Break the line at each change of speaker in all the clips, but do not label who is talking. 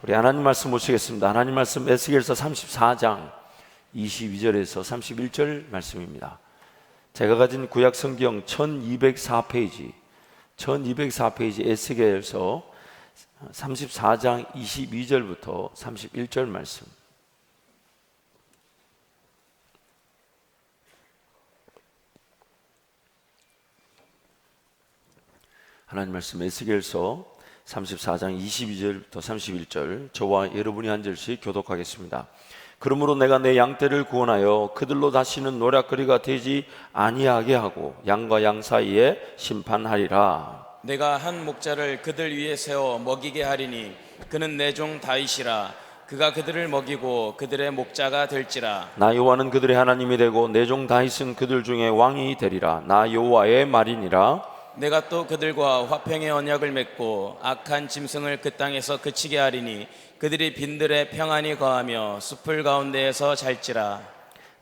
우리 하나님 말씀 보시겠습니다. 하나님 말씀 에스겔서 34장 22절에서 31절 말씀입니다. 제가 가진 구약 성경 1204페이지 에스겔서 34장 22절부터 31절 말씀. 하나님 말씀 에스겔서 34장 22절부터 31절, 저와 여러분이 한 절씩 교독하겠습니다. 그러므로 내가 내 양떼를 구원하여 그들로 다시는 노략거리가 되지 아니하게 하고 양과 양 사이에 심판하리라.
내가 한 목자를 그들 위에 세워 먹이게 하리니 그는 내 종 다윗이라. 그가 그들을 먹이고 그들의 목자가 될지라.
나 여호와는 그들의 하나님이 되고 내 종 다윗은 그들 중에 왕이 되리라. 나 여호와의 말이니라.
내가 또 그들과 화평의 언약을 맺고 악한 짐승을 그 땅에서 그치게 하리니 그들이 빈들에 평안히 거하며 숲을 가운데에서 잘지라.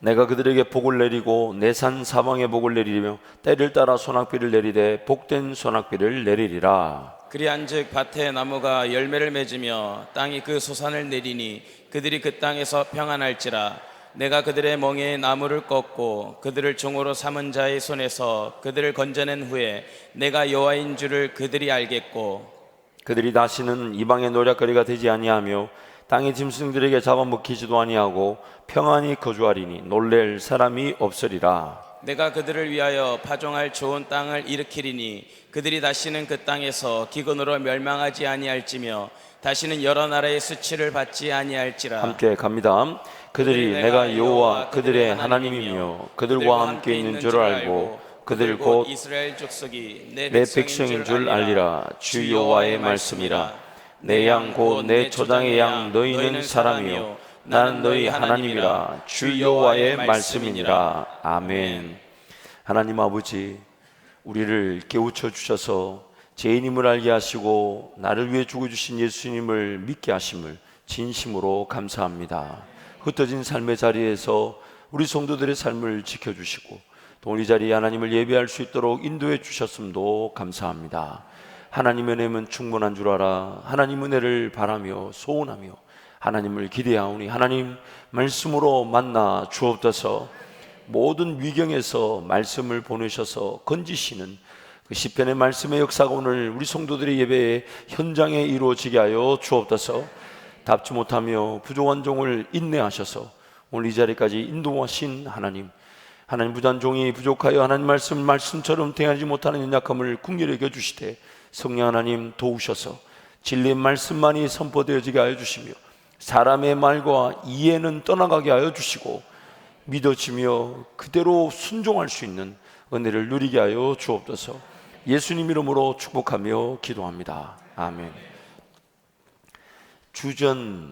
내가 그들에게 복을 내리고 내 산 사방에 복을 내리며 때를 따라 소낙비를 내리되 복된 소낙비를 내리리라.
그리한즉 밭에 나무가 열매를 맺으며 땅이 그 소산을 내리니 그들이 그 땅에서 평안할지라. 내가 그들의 멍에 나무를 꺾고 그들을 종으로 삼은 자의 손에서 그들을 건져낸 후에 내가 여호와인 줄을 그들이 알겠고
그들이 다시는 이방의 노략거리가 되지 아니하며 땅의 짐승들에게 잡아먹히지도 아니하고 평안히 거주하리니 놀랄 사람이 없으리라.
내가 그들을 위하여 파종할 좋은 땅을 일으키리니 그들이 다시는 그 땅에서 기근으로 멸망하지 아니할지며 다시는 여러 나라의 수치를 받지 아니할지라.
함께 갑니다. 그들이 내가 여호와 그들의 하나님이며 그들과 함께 있는 줄 알고 그들 곧
이스라엘 족속이
내 백성인 줄 알리라. 주 여호와의 말씀이라. 내 양 곧 내 초장의 양 너희는 사람이요 나는 너희 하나님이라. 주 여호와의 말씀이니라. 아멘. 하나님 아버지, 우리를 깨우쳐 주셔서 죄인임을 알게 하시고 나를 위해 죽어주신 예수님을 믿게 하심을 진심으로 감사합니다. 흩어진 삶의 자리에서 우리 성도들의 삶을 지켜주시고 또 우리 자리에 하나님을 예배할 수 있도록 인도해 주셨음도 감사합니다. 하나님의 은혜면 충분한 줄 알아 하나님 은혜를 바라며 소원하며 하나님을 기대하오니 하나님 말씀으로 만나 주옵소서. 모든 위경에서 말씀을 보내셔서 건지시는 그 시편의 말씀의 역사가 오늘 우리 성도들의 예배의 현장에 이루어지게 하여 주옵소서. 답지 못하며 부족한 종을 인내하셔서 오늘 이 자리까지 인도하신 하나님 부족한 종이 부족하여 하나님 말씀처럼 대하지 못하는 연약함을 긍휼히 여겨주시되 성령 하나님 도우셔서 진리의 말씀만이 선포되어지게 하여 주시며 사람의 말과 이해는 떠나가게 하여 주시고 믿어지며 그대로 순종할 수 있는 은혜를 누리게 하여 주옵소서. 예수님 이름으로 축복하며 기도합니다. 아멘. 주전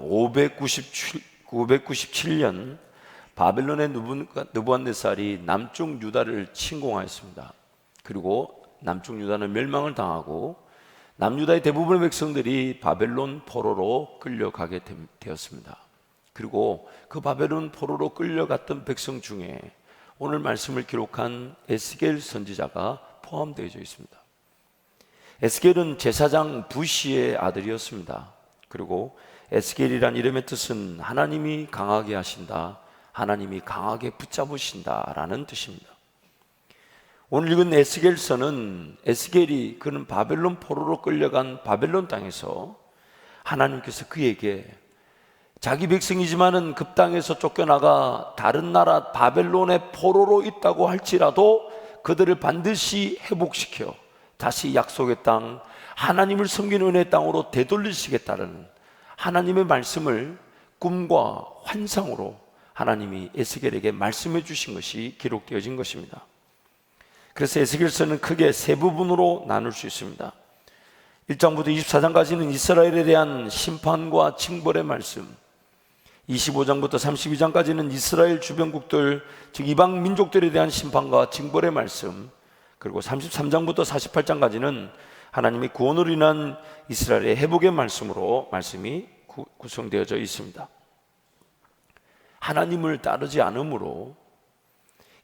597년 바벨론의 느부갓네살이 남쪽 유다를 침공하였습니다. 그리고 남쪽 유다는 멸망을 당하고 남유다의 대부분의 백성들이 바벨론 포로로 끌려가게 되었습니다. 그리고 그 바벨론 포로로 끌려갔던 백성 중에 오늘 말씀을 기록한 에스겔 선지자가 포함되어 있습니다. 에스겔은 제사장 부시의 아들이었습니다. 그리고 에스겔이란 이름의 뜻은 하나님이 강하게 하신다, 하나님이 강하게 붙잡으신다 라는 뜻입니다. 오늘 읽은 에스겔서는 에스겔이 그는 바벨론 포로로 끌려간 바벨론 땅에서 하나님께서 그에게 자기 백성이지만은 그 땅에서 쫓겨나가 다른 나라 바벨론의 포로로 있다고 할지라도 그들을 반드시 회복시켜 다시 약속의 땅, 하나님을 섬기는 은혜의 땅으로 되돌리시겠다는 하나님의 말씀을 꿈과 환상으로 하나님이 에스겔에게 말씀해 주신 것이 기록되어진 것입니다. 그래서 에스겔서는 크게 세 부분으로 나눌 수 있습니다. 1장부터 24장까지는 이스라엘에 대한 심판과 징벌의 말씀, 25장부터 32장까지는 이스라엘 주변국들, 즉 이방 민족들에 대한 심판과 징벌의 말씀, 그리고 33장부터 48장까지는 하나님의 구원으로 인한 이스라엘의 회복의 말씀으로 말씀이 구성되어져 있습니다. 하나님을 따르지 않으므로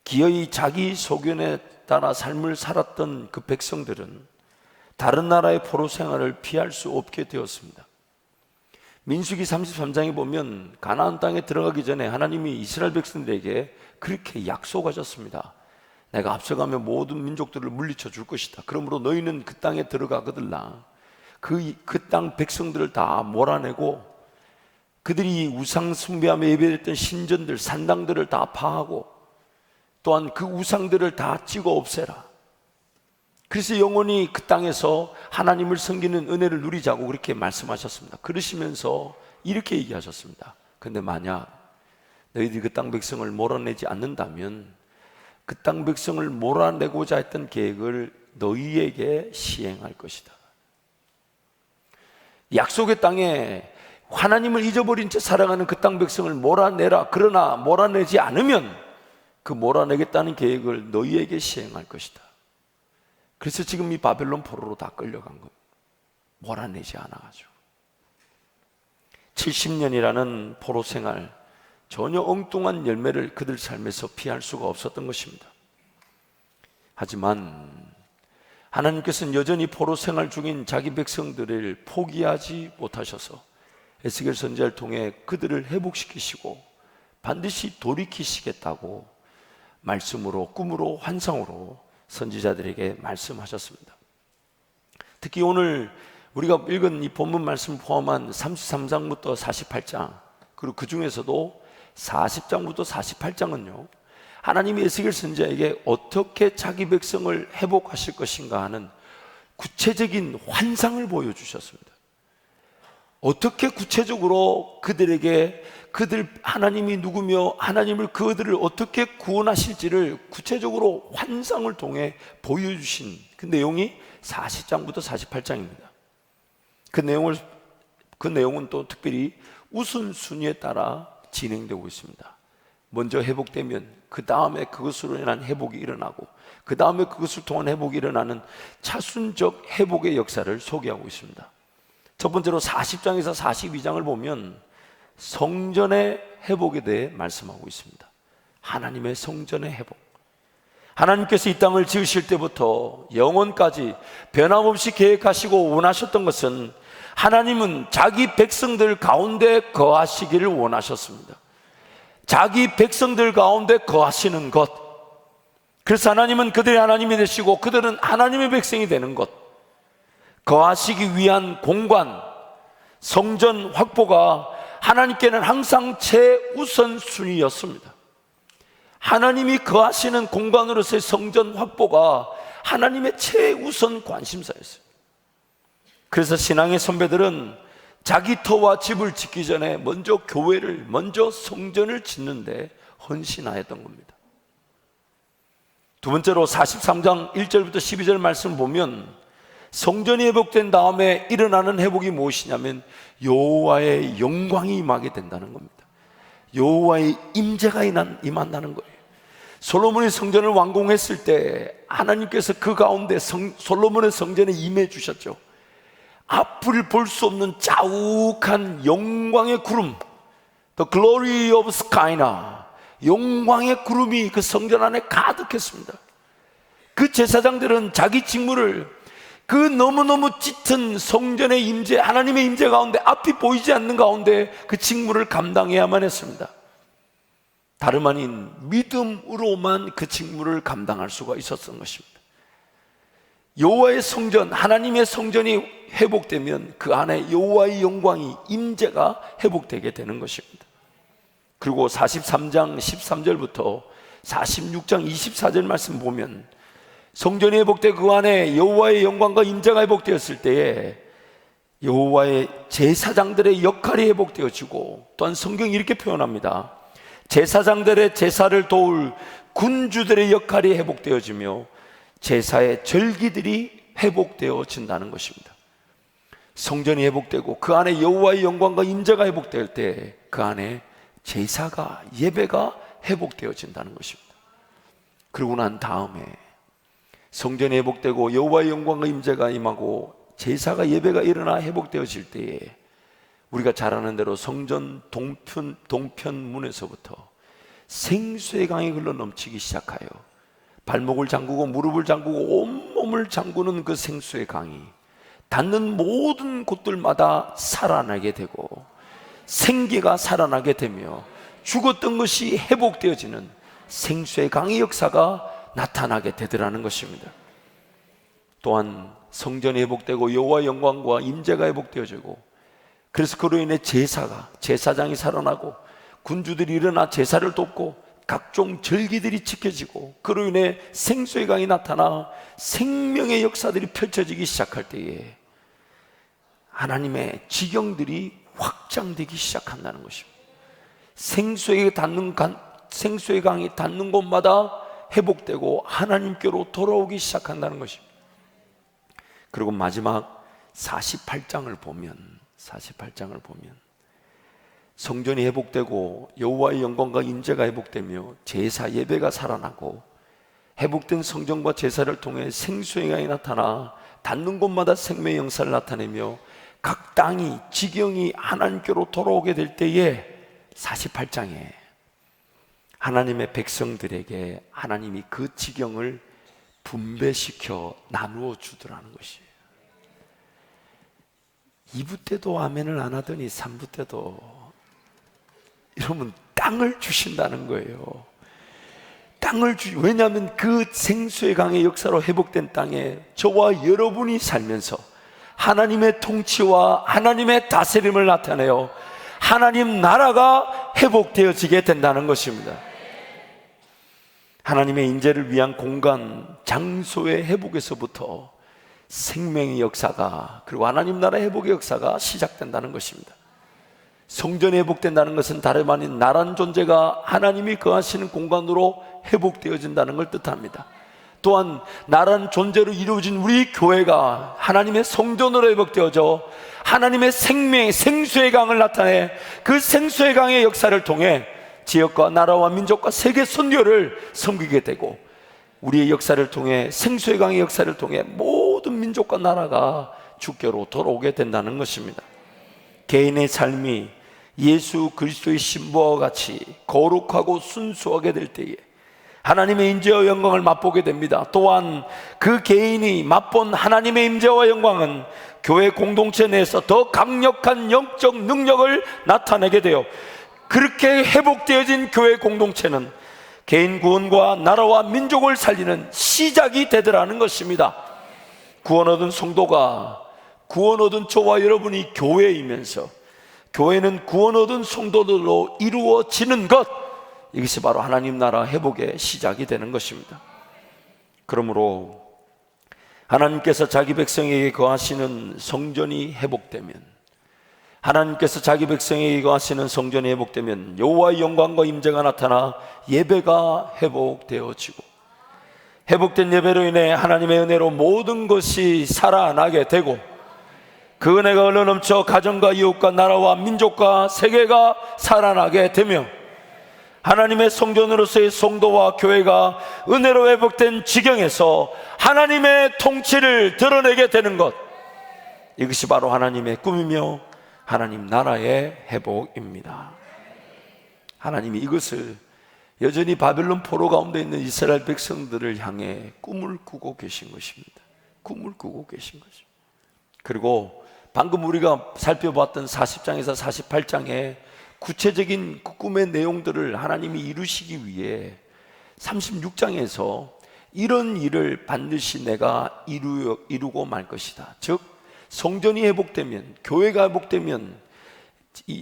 기어이 자기 소견에 따라 삶을 살았던 그 백성들은 다른 나라의 포로 생활을 피할 수 없게 되었습니다. 민수기 33장에 보면 가나안 땅에 들어가기 전에 하나님이 이스라엘 백성들에게 그렇게 약속하셨습니다. 내가 앞서가면 모든 민족들을 물리쳐 줄 것이다. 그러므로 너희는 그 땅에 들어가거들라. 그 땅 백성들을 다 몰아내고 그들이 우상 숭배하며 예배했던 신전들, 산당들을 다 파하고 또한 그 우상들을 다 찍어 없애라. 그래서 영원히 그 땅에서 하나님을 섬기는 은혜를 누리자고 그렇게 말씀하셨습니다. 그러시면서 이렇게 얘기하셨습니다. 그런데 만약 너희들이 그 땅 백성을 몰아내지 않는다면 그 땅 백성을 몰아내고자 했던 계획을 너희에게 시행할 것이다. 약속의 땅에 하나님을 잊어버린 채 살아가는 그 땅 백성을 몰아내라. 그러나 몰아내지 않으면 그 몰아내겠다는 계획을 너희에게 시행할 것이다. 그래서 지금 이 바벨론 포로로 다 끌려간 겁니다. 몰아내지 않아가지고 70년이라는 포로 생활, 전혀 엉뚱한 열매를 그들 삶에서 피할 수가 없었던 것입니다. 하지만 하나님께서는 여전히 포로 생활 중인 자기 백성들을 포기하지 못하셔서 에스겔 선지자를 통해 그들을 회복시키시고 반드시 돌이키시겠다고 말씀으로, 꿈으로, 환상으로 선지자들에게 말씀하셨습니다. 특히 오늘 우리가 읽은 이 본문 말씀 포함한 33장부터 48장, 그리고 그 중에서도 40장부터 48장은요 하나님이 에스겔 선지자에게 어떻게 자기 백성을 회복하실 것인가 하는 구체적인 환상을 보여주셨습니다. 어떻게 구체적으로 그들에게 하나님이 누구며 하나님을 그들을 어떻게 구원하실지를 구체적으로 환상을 통해 보여주신 그 내용이 40장부터 48장입니다. 그 내용은 또 특별히 우선순위에 따라 진행되고 있습니다. 먼저 회복되면 그 다음에 그것으로 인한 회복이 일어나고 그 다음에 그것을 통한 회복이 일어나는 차순적 회복의 역사를 소개하고 있습니다. 첫 번째로 40장에서 42장을 보면 성전의 회복에 대해 말씀하고 있습니다. 하나님의 성전의 회복. 하나님께서 이 땅을 지으실 때부터 영원까지 변함없이 계획하시고 원하셨던 것은 하나님은 자기 백성들 가운데 거하시기를 원하셨습니다. 자기 백성들 가운데 거하시는 것. 그래서 하나님은 그들의 하나님이 되시고 그들은 하나님의 백성이 되는 것. 거하시기 위한 공간, 성전 확보가 하나님께는 항상 최우선순위였습니다. 하나님이 거하시는 공간으로서의 성전 확보가 하나님의 최우선 관심사였어요. 그래서 신앙의 선배들은 자기 터와 집을 짓기 전에 먼저 교회를, 먼저 성전을 짓는데 헌신하였던 겁니다. 두 번째로 43장 1절부터 12절 말씀을 보면 성전이 회복된 다음에 일어나는 회복이 무엇이냐면 여호와의 영광이 임하게 된다는 겁니다. 여호와의 임재가 임한다는 거예요. 솔로몬이 성전을 완공했을 때 하나님께서 그 가운데 솔로몬의 성전에 임해 주셨죠. 앞을 볼 수 없는 자욱한 영광의 구름, The glory of sky나 영광의 구름이 그 성전 안에 가득했습니다. 그 제사장들은 자기 직무를 그 너무너무 짙은 성전의 임재, 하나님의 임재 가운데 앞이 보이지 않는 가운데 그 직무를 감당해야만 했습니다. 다름 아닌 믿음으로만 그 직무를 감당할 수가 있었던 것입니다. 여호와의 성전, 하나님의 성전이 회복되면 그 안에 여호와의 영광이, 임재가 회복되게 되는 것입니다. 그리고 43장 13절부터 46장 24절 말씀 보면 성전이 회복되고 그 안에 여호와의 영광과 임재가 회복되었을 때에 여호와의 제사장들의 역할이 회복되어지고, 또한 성경이 이렇게 표현합니다. 제사장들의 제사를 도울 군주들의 역할이 회복되어지며 제사의 절기들이 회복되어진다는 것입니다. 성전이 회복되고 그 안에 여호와의 영광과 임재가 회복될 때 그 안에 제사가, 예배가 회복되어진다는 것입니다. 그러고 난 다음에 성전이 회복되고 여호와의 영광과 임재가 임하고 제사가, 예배가 일어나 회복되어질 때에 우리가 잘 아는 대로 성전 동편문에서부터 생수의 강이 흘러 넘치기 시작하여 발목을 잠그고 무릎을 잠그고 온몸을 잠그는 그 생수의 강이 닿는 모든 곳들마다 살아나게 되고 생기가 살아나게 되며 죽었던 것이 회복되어지는 생수의 강의 역사가 나타나게 되더라는 것입니다. 또한 성전이 회복되고 여호와의 영광과 임재가 회복되어지고, 그래서 그로 인해 제사장이 살아나고 군주들이 일어나 제사를 돕고 각종 절기들이 지켜지고, 그로 인해 생수의 강이 나타나 생명의 역사들이 펼쳐지기 시작할 때에 하나님의 지경들이 확장되기 시작한다는 것입니다. 생수의 강이 닿는 곳마다 회복되고 하나님께로 돌아오기 시작한다는 것입니다. 그리고 마지막 48장을 보면 성전이 회복되고 여호와의 영광과 임재가 회복되며 제사 예배가 살아나고, 회복된 성전과 제사를 통해 생수의 강이 나타나 닿는 곳마다 생명의 역사를 나타내며 각 땅이 지경이 하나님께로 돌아오게 될 때에 48장에 하나님의 백성들에게 하나님이 그 지경을 분배시켜 나누어 주더라는 것이에요. 2부 때도 아멘을 안 하더니 3부 때도, 이러면 땅을 주신다는 거예요. 왜냐하면 그 생수의 강의 역사로 회복된 땅에 저와 여러분이 살면서 하나님의 통치와 하나님의 다스림을 나타내어 하나님 나라가 회복되어지게 된다는 것입니다. 하나님의 인재를 위한 공간, 장소의 회복에서부터 생명의 역사가, 그리고 하나님 나라 회복의 역사가 시작된다는 것입니다. 성전이 회복된다는 것은 다름 아닌 나라는 존재가 하나님이 거하시는 공간으로 회복되어진다는 걸 뜻합니다. 또한 나라는 존재로 이루어진 우리 교회가 하나님의 성전으로 회복되어져 하나님의 생수의 강을 나타내 그 생수의 강의 역사를 통해 지역과 나라와 민족과 세계 선교를 섬기게 되고, 우리의 역사를 통해 생수의 강의 역사를 통해 모든 민족과 나라가 주께로 돌아오게 된다는 것입니다. 개인의 삶이 예수 그리스도의 신부와 같이 거룩하고 순수하게 될 때에 하나님의 임재와 영광을 맛보게 됩니다. 또한 그 개인이 맛본 하나님의 임재와 영광은 교회 공동체 내에서 더 강력한 영적 능력을 나타내게 돼요. 그렇게 회복되어진 교회 공동체는 개인 구원과 나라와 민족을 살리는 시작이 되더라는 것입니다. 구원 얻은 성도가, 구원 얻은 저와 여러분이 교회이면서 교회는 구원 얻은 성도들로 이루어지는 것, 이것이 바로 하나님 나라 회복의 시작이 되는 것입니다. 그러므로 하나님께서 자기 백성에게 거하시는 성전이 회복되면, 하나님께서 자기 백성에게 거하시는 성전이 회복되면 여호와의 영광과 임재가 나타나 예배가 회복되어지고, 회복된 예배로 인해 하나님의 은혜로 모든 것이 살아나게 되고, 그 은혜가 흘러넘쳐 가정과 이웃과 나라와 민족과 세계가 살아나게 되며 하나님의 성전으로서의 성도와 교회가 은혜로 회복된 지경에서 하나님의 통치를 드러내게 되는 것, 이것이 바로 하나님의 꿈이며 하나님 나라의 회복입니다. 하나님이 이것을 여전히 바벨론 포로 가운데 있는 이스라엘 백성들을 향해 꿈을 꾸고 계신 것입니다. 꿈을 꾸고 계신 것입니다. 그리고 방금 우리가 살펴봤던 40장에서 48장에 구체적인 그 꿈의 내용들을 하나님이 이루시기 위해 36장에서 이런 일을 반드시 내가 이루고 말 것이다. 즉 성전이 회복되면, 교회가 회복되면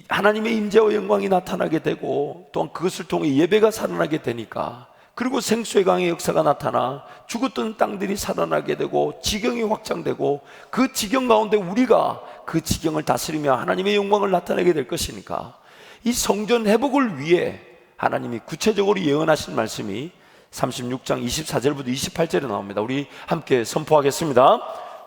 하나님의 임재와 영광이 나타나게 되고, 또한 그것을 통해 예배가 살아나게 되니까, 그리고 생수의 강의 역사가 나타나 죽었던 땅들이 살아나게 되고 지경이 확장되고, 그 지경 가운데 우리가 그 지경을 다스리며 하나님의 영광을 나타내게 될 것이니까, 이 성전 회복을 위해 하나님이 구체적으로 예언하신 말씀이 36장 24절부터 28절에 나옵니다. 우리 함께 선포하겠습니다.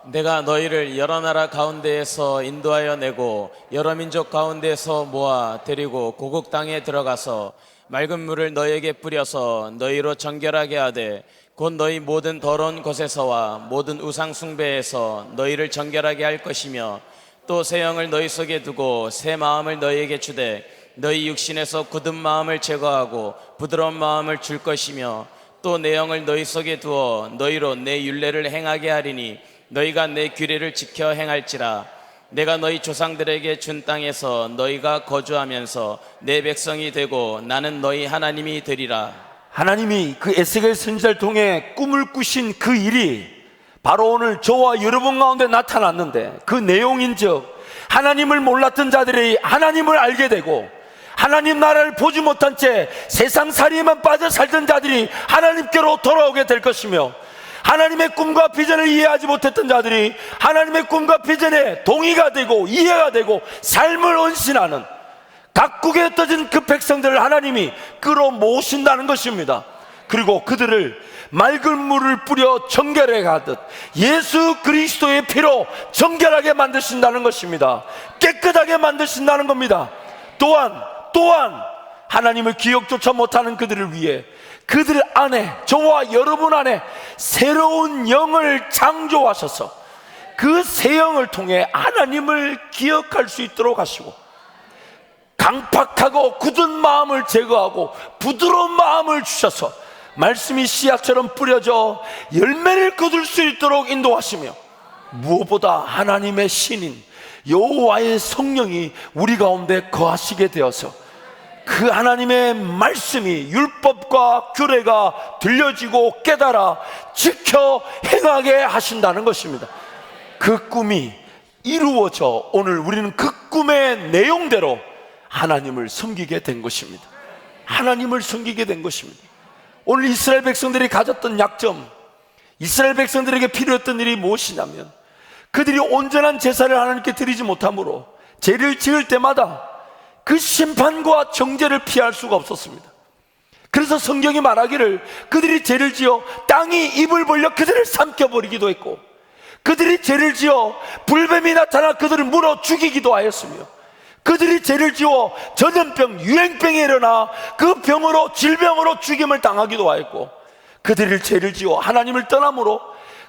내가 너희를 여러 나라 가운데에서 인도하여 내고 여러 민족 가운데에서 모아 데리고 고국 땅에 들어가서 맑은 물을 너희에게 뿌려서 너희로 정결하게 하되, 곧 너희 모든 더러운 것에서와 모든 우상 숭배에서 너희를 정결하게 할 것이며, 또 새 영을 너희 속에 두고 새 마음을 너희에게 주되 너희 육신에서 굳은 마음을 제거하고 부드러운 마음을 줄 것이며, 또 내 영을 너희 속에 두어 너희로 내 율례를 행하게 하리니 너희가 내 규례를 지켜 행할지라. 내가 너희 조상들에게 준 땅에서 너희가 거주하면서 내 백성이 되고 나는 너희 하나님이 되리라.
하나님이 그 에스겔 선지자를 통해 꿈을 꾸신 그 일이 바로 오늘 저와 여러분 가운데 나타났는데, 그 내용인즉 하나님을 몰랐던 자들이 하나님을 알게 되고, 하나님 나라를 보지 못한 채 세상살이에만 빠져 살던 자들이 하나님께로 돌아오게 될 것이며, 하나님의 꿈과 비전을 이해하지 못했던 자들이 하나님의 꿈과 비전에 동의가 되고 이해가 되고 삶을 헌신하는 각국에 흩어진 그 백성들을 하나님이 끌어모으신다는 것입니다. 그리고 그들을 맑은 물을 뿌려 정결해 가듯 예수 그리스도의 피로 정결하게 만드신다는 것입니다. 깨끗하게 만드신다는 겁니다. 또한 하나님을 기억조차 못하는 그들을 위해 그들 안에, 저와 여러분 안에 새로운 영을 창조하셔서 그 새 영을 통해 하나님을 기억할 수 있도록 하시고, 강팍하고 굳은 마음을 제거하고 부드러운 마음을 주셔서 말씀이 씨앗처럼 뿌려져 열매를 거둘 수 있도록 인도하시며, 무엇보다 하나님의 신인 여호와의 성령이 우리 가운데 거하시게 되어서 그 하나님의 말씀이, 율법과 규례가 들려지고 깨달아 지켜 행하게 하신다는 것입니다. 그 꿈이 이루어져 오늘 우리는 그 꿈의 내용대로 하나님을 섬기게 된 것입니다. 하나님을 섬기게 된 것입니다. 오늘 이스라엘 백성들이 가졌던 약점, 이스라엘 백성들에게 필요했던 일이 무엇이냐면, 그들이 온전한 제사를 하나님께 드리지 못함으로 죄를 지을 때마다 그 심판과 정죄를 피할 수가 없었습니다. 그래서 성경이 말하기를 그들이 죄를 지어 땅이 입을 벌려 그들을 삼켜버리기도 했고, 그들이 죄를 지어 불뱀이 나타나 그들을 물어 죽이기도 하였으며, 그들이 죄를 지어 전염병, 유행병이 일어나 그 병으로, 질병으로 죽임을 당하기도 하였고, 그들이 죄를 지어 하나님을 떠남으로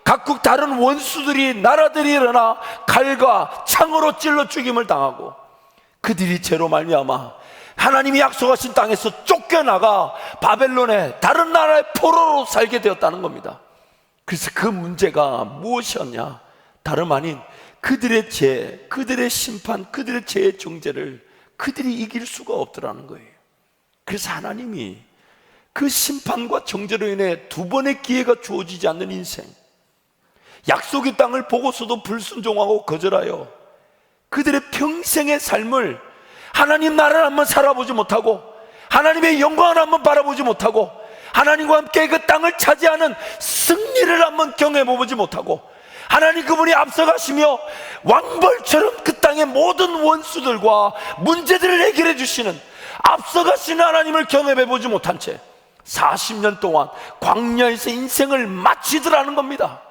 각국 다른 원수들이, 나라들이 일어나 칼과 창으로 찔러 죽임을 당하고, 그들이 죄로 말미암아 하나님이 약속하신 땅에서 쫓겨나가 바벨론의 다른 나라의 포로로 살게 되었다는 겁니다. 그래서 그 문제가 무엇이었냐? 다름 아닌 그들의 죄, 그들의 심판, 그들의 죄의 정죄를 그들이 이길 수가 없더라는 거예요. 그래서 하나님이 그 심판과 정죄로 인해 두 번의 기회가 주어지지 않는 인생, 약속의 땅을 보고서도 불순종하고 거절하여 그들의 평생의 삶을 하나님 나라를 한번 살아보지 못하고, 하나님의 영광을 한번 바라보지 못하고, 하나님과 함께 그 땅을 차지하는 승리를 한번 경험해보지 못하고, 하나님 그분이 앞서가시며 왕벌처럼 그 땅의 모든 원수들과 문제들을 해결해 주시는 앞서가시는 하나님을 경험해보지 못한 채 40년 동안 광야에서 인생을 마치더라는 겁니다.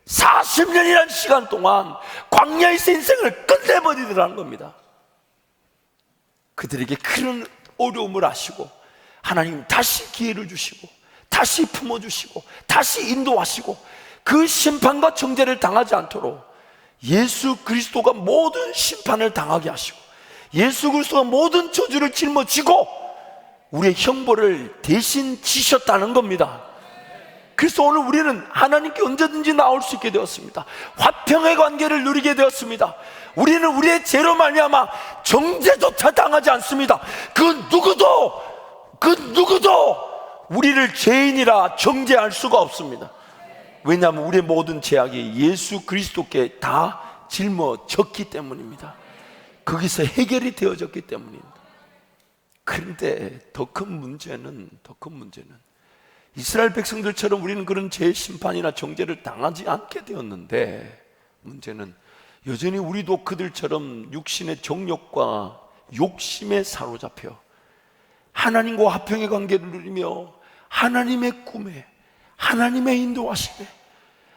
40년이라는 시간 동안 광야에서 인생을 끝내버리더라는 겁니다. 그들에게 큰 어려움을 아시고 하나님 다시 기회를 주시고 다시 품어주시고 다시 인도하시고 그 심판과 정죄를 당하지 않도록 예수 그리스도가 모든 심판을 당하게 하시고 예수 그리스도가 모든 저주를 짊어지고 우리의 형벌을 대신 지셨다는 겁니다. 그래서 오늘 우리는 하나님께 언제든지 나올 수 있게 되었습니다. 화평의 관계를 누리게 되었습니다. 우리는 우리의 죄로 말미암아 정죄조차 당하지 않습니다. 그 누구도 우리를 죄인이라 정죄할 수가 없습니다. 왜냐하면 우리의 모든 죄악이 예수 그리스도께 다 짊어졌기 때문입니다. 거기서 해결이 되어졌기 때문입니다. 그런데 더 큰 문제는 이스라엘 백성들처럼 우리는 그런 죄의 심판이나 정죄를 당하지 않게 되었는데, 문제는 여전히 우리도 그들처럼 육신의 정욕과 욕심에 사로잡혀 하나님과 화평의 관계를 누리며 하나님의 꿈에, 하나님의 인도하심에,